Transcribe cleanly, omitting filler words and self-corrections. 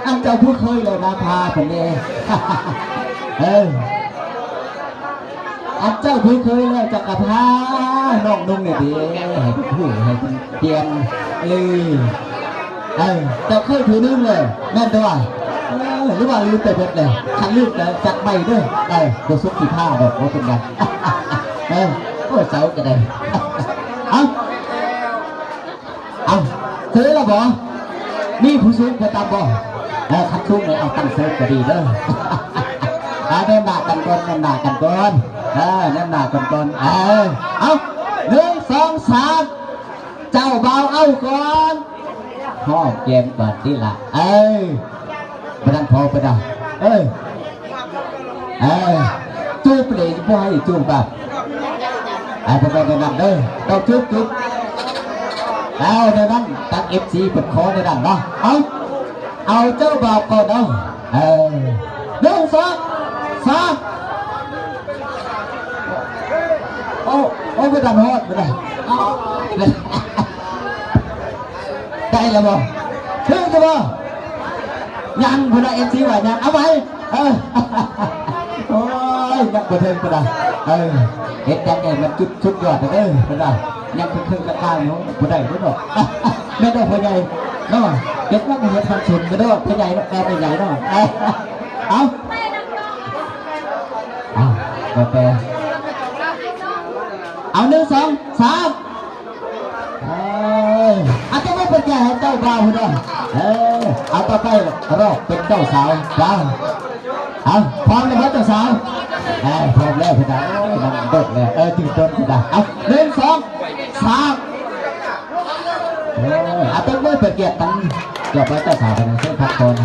อันเจ้าผู้เคยเลยนะพาคนนี้อันเจ้าผู้เคยเลยจักรพาน้องนุ่งเนี่ยดีผู้ให้เตียนเจ้าเคยถือนึงเลยแม่นตัวหรือว่าลืมไปหมดเลยฉันลืมเลยจักใบด้วยตัวซุกขี้ผ้าแบบว่าเป็นไงก็เจ้าจะได้เอาเธอแล้วบ่นี่ผู้สูงผู้ต่ำบ่ขัดชุ่มเลยเอาตั้งเซิร์ฟก็ดีเด้อเดินหน้ากันก่อนเดินหน้ากันก่อนเดินหน้ากันก่อนเอา1 2 3เจ้าเบาเอาก่อนพ่อเกมก่อนที่ละไปดังพอไปดังจูบเลยพ่อให้จูบแบบไปนั่นเด้อต้องจูบในนั้นตั้งFCเปิดคอในนั้นเนาะเอาเจ้าบ่าวก่อนเนาะ1 2 3โอ้ไปดันฮอดไปได้ได้แล้วบ่ถึงจะบ่ยังพนักFCว่ายังเอาไปโอ้ยยังบ่ถึงไปได้เฮ็ดจังไงมันชุดยอดเด้อไปได้ยังครึ่งกระต่ายเนาะบ่ได้บ่ดอกไม่ได้พ่อใหญ่เนาะเก็บว่าเฮ็ดทางชุนก็ได้พ่อใหญ่เนาะพ่อใหญ่เนาะเอาไปเอา1 2 3อาจจะไม่เป็นแก่เจ้าบ่าวเนาะเอาต่อไปรอบเป็นเจ้าสาวจ้าเอาพร้อมแล้วเจ้าสาวพร้อมแล้วพี่ดามันตกแล้วถึงต้นพี่ดาเอา1 2 3อาจจะไม่เป็นแก่ตั้งจบไว้เจ้าสาวกันเส้นพักคน